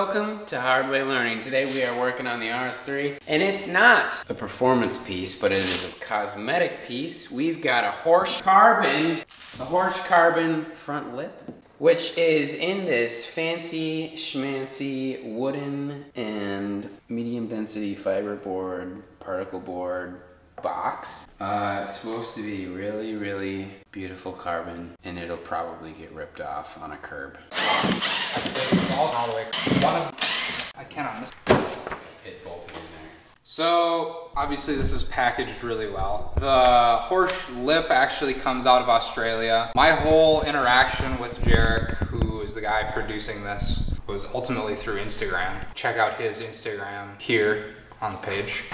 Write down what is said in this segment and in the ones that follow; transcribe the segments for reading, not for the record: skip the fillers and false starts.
Welcome to Hardway Learning. Today we are working on the RS3, and it's not a performance piece, but it is a cosmetic piece. We've got a Horsch Carbon front lip, which is in this fancy schmancy wooden and medium density fiberboard, particle board box. It's supposed to be really, really beautiful carbon, and it'll probably get ripped off on a curb. All the way. I cannot miss. It bolted in there. So obviously this is packaged really well. The Horsch lip actually comes out of Australia. My whole interaction with Jarek, who is the guy producing this, was ultimately through Instagram. Check out his Instagram here on the page.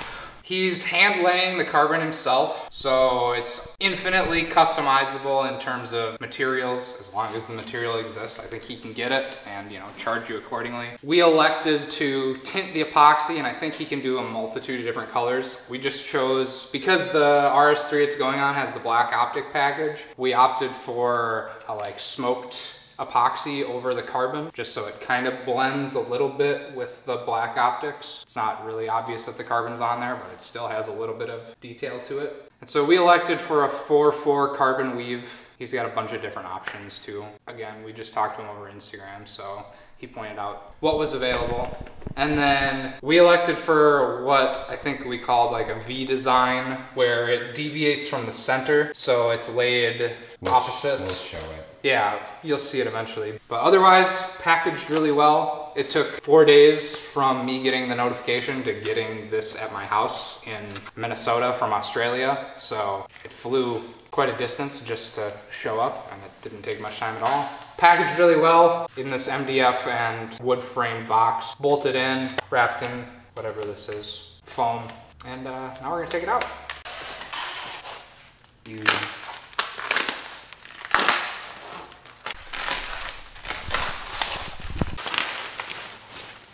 He's hand laying the carbon himself, so it's infinitely customizable in terms of materials. As long as the material exists, I think he can get it and, you know, charge you accordingly. We elected to tint the epoxy, and I think he can do a multitude of different colors. We just chose, because the RS3 it's going on has the black optic package, we opted for a like smoked epoxy over the carbon, just so it kind of blends a little bit with the black optics. It's not really obvious that the carbon's on there, but it still has a little bit of detail to it. And so we elected for a 4-4 carbon weave. He's got a bunch of different options too. Again, we just talked to him over Instagram, so he pointed out what was available. And then we elected for what I think we called like a V design, where it deviates from the center, so it's laid opposite. We'll show it. Yeah, you'll see it eventually. But otherwise, packaged really well. It took 4 days from me getting the notification to getting this at my house in Minnesota from Australia. So it flew quite a distance just to show up, and it didn't take much time at all. Packaged really well in this MDF and wood frame box. Bolted in, wrapped in whatever this is, foam. And now we're gonna take it out.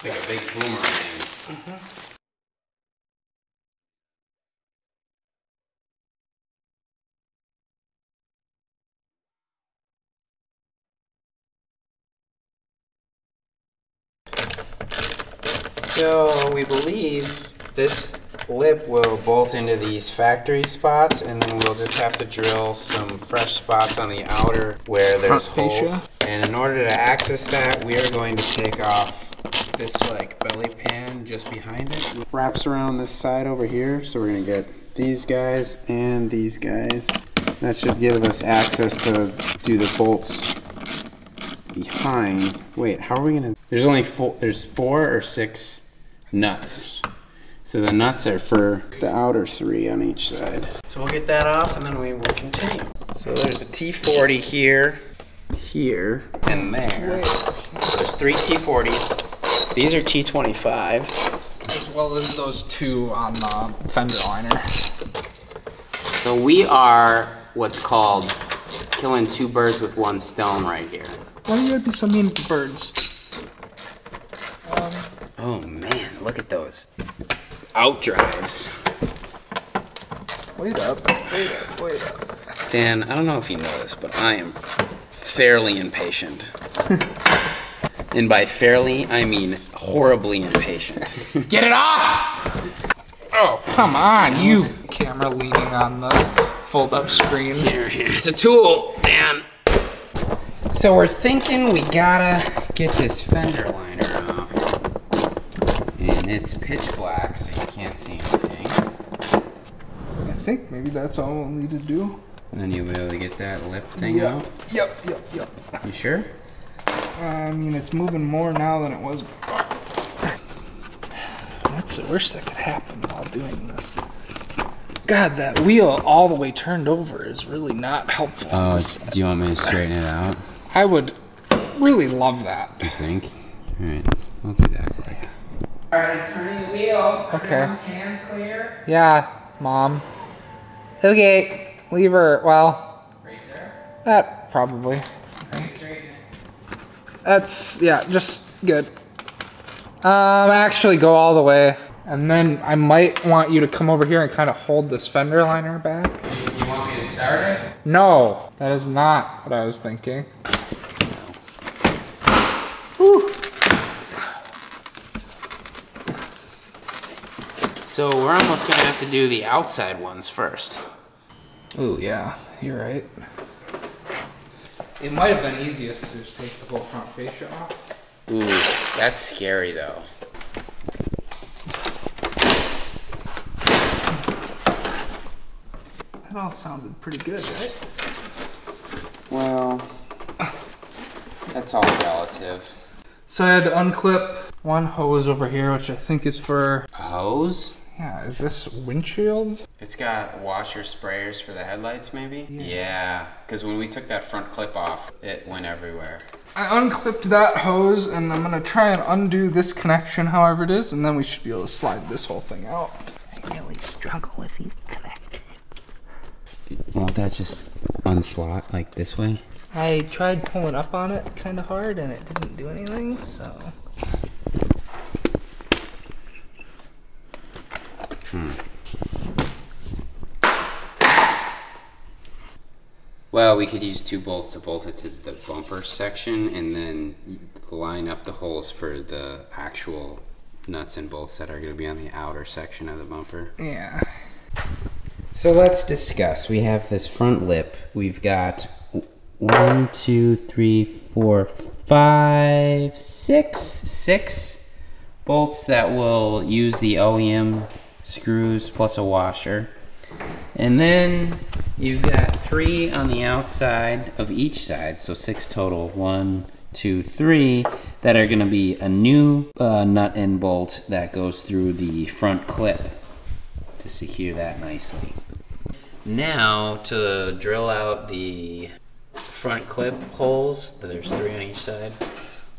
It's like a big boomerang. So we believe this lip will bolt into these factory spots, and then we'll just have to drill some fresh spots on the outer where there's holes. And in order to access that, we are going to take off this like belly pan just behind it. It wraps around this side over here, so we're gonna get these guys and these guys. That should give us access to do the bolts behind. Wait, how are we gonna? There's only there's 4 or 6 nuts. So the nuts are for the outer 3 on each side. So we'll get that off and then we will continue. So there's a T40 here, and there. So there's 3 T40s. These are T25s. As well as those 2 on the fender liner. So we are what's called killing 2 birds with 1 stone right here. Why do you gotta be so mean to birds? Oh man, look at those out drives. Wait up. Dan, I don't know if you know this, but I am fairly impatient. And by fairly, I mean horribly impatient. Get it off! Oh, come on, you. Camera leaning on the fold-up screen. Here. It's a tool, Dan. So we're thinking we gotta get this fender liner off. And it's pitch black, so you can't see anything. I think maybe that's all we'll need to do. And then you'll be able to get that lip thing out? Yep. You sure? I mean, it's moving more now than it was before. That's the worst that could happen while doing this. God, that wheel all the way turned over is really not helpful. Oh, do you want me to straighten it out? I would really love that. You think? Alright, I'll do that quick. Alright, turning the wheel. Okay. Everyone's hands clear. Yeah, Mom. Okay, leave her, well. Right there? That probably. That's, yeah, just good. Actually go all the way. And then I might want you to come over here and kind of hold this fender liner back. You want me to start it? No, that is not what I was thinking. Whew. So we're almost gonna have to do the outside ones first. Oh yeah, you're right. It might have been easiest to just take the whole front fascia off. Ooh, that's scary though. That all sounded pretty good, right? Well, that's all relative. So I had to unclip one hose over here, which I think is for... A hose? Yeah, is this windshield? It's got washer sprayers for the headlights, maybe? Yeah, because when we took that front clip off, it went everywhere. I unclipped that hose, and I'm gonna try and undo this connection, however it is, and then we should be able to slide this whole thing out. I really struggle with these connectors. Won't that just unslot like this way? I tried pulling up on it kind of hard, and it didn't do anything, so... Well, we could use 2 bolts to bolt it to the bumper section and then line up the holes for the actual nuts and bolts that are going to be on the outer section of the bumper. Yeah. So let's discuss. We have this front lip. We've got 1, 2, 3, 4, 5, 6 bolts that will use the OEM screws plus a washer. And then you've got 3 on the outside of each side, so 6 total. 1, 2, 3 that are going to be a new nut and bolt that goes through the front clip to secure that nicely. Now to drill out the front clip holes, there's 3 on each side.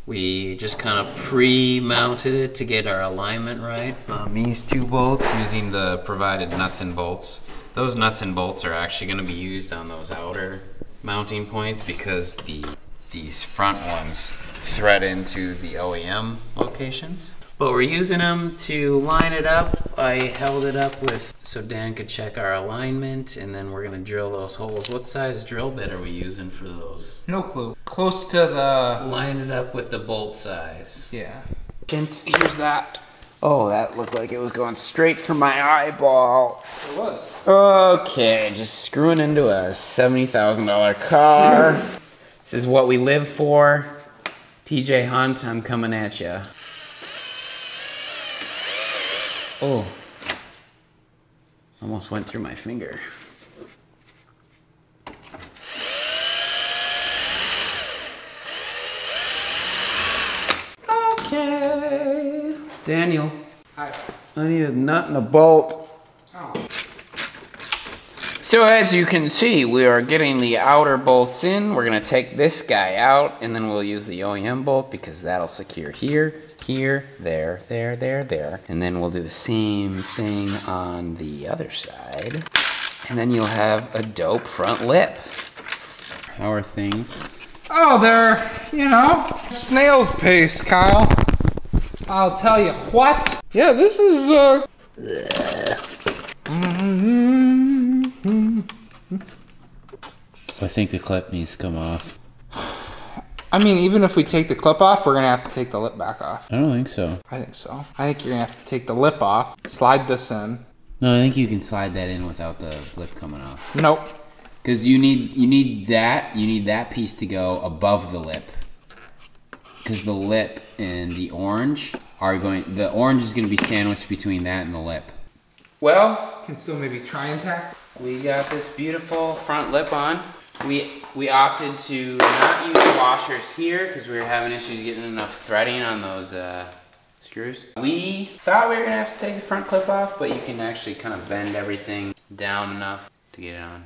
We just kind of pre-mounted it to get our alignment right on these 2 bolts using the provided nuts and bolts. Those nuts and bolts are actually going to be used on those outer mounting points because these front ones thread into the OEM locations. But we're using them to line it up. I held it up with so Dan could check our alignment, and then we're going to drill those holes. What size drill bit are we using for those? No clue. Close to the... Line it up with the bolt size. Yeah. Here's that. Oh, that looked like it was going straight for my eyeball. It was. Okay, just screwing into a $70,000 car. This is what we live for. TJ Hunt, I'm coming at you. Oh, almost went through my finger. Okay. Daniel. Hi. I need a nut and a bolt. Oh. So as you can see, we are getting the outer bolts in. We're gonna take this guy out and then we'll use the OEM bolt because that'll secure here, here, there, there, there, there. And then we'll do the same thing on the other side. And then you'll have a dope front lip. How are things? Oh, they're, you know, snail's pace, Kyle. I'll tell you what. Yeah, this is, I think the clip needs to come off. I mean, even if we take the clip off, we're gonna have to take the lip back off. I don't think so. I think so. I think you're gonna have to take the lip off, slide this in. No, I think you can slide that in without the lip coming off. Nope. Because you need that piece to go above the lip. Because the lip and the orange the orange is gonna be sandwiched between that and the lip. Well, can still maybe try and tack. We got this beautiful front lip on. We opted to not use washers here because we were having issues getting enough threading on those screws. We thought we were gonna have to take the front clip off, but you can actually kind of bend everything down enough to get it on.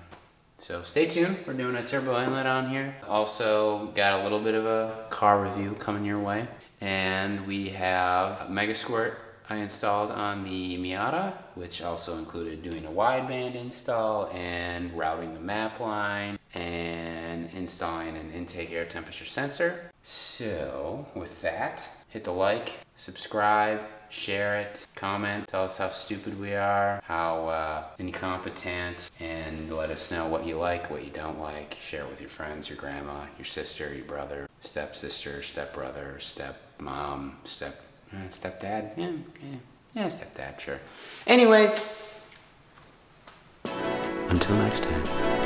So stay tuned, we're doing a turbo inlet on here. Also got a little bit of a car review coming your way. And we have Mega Squirt I installed on the Miata, which also included doing a wideband install and routing the map line and installing an intake air temperature sensor. So with that, hit the like, subscribe, share it, comment, tell us how stupid we are, how incompetent, and let us know what you like, what you don't like. Share it with your friends, your grandma, your sister, your brother, stepsister, stepbrother, stepmom, stepdad. Yeah, okay. Yeah, stepdad, sure. Anyways, until next time.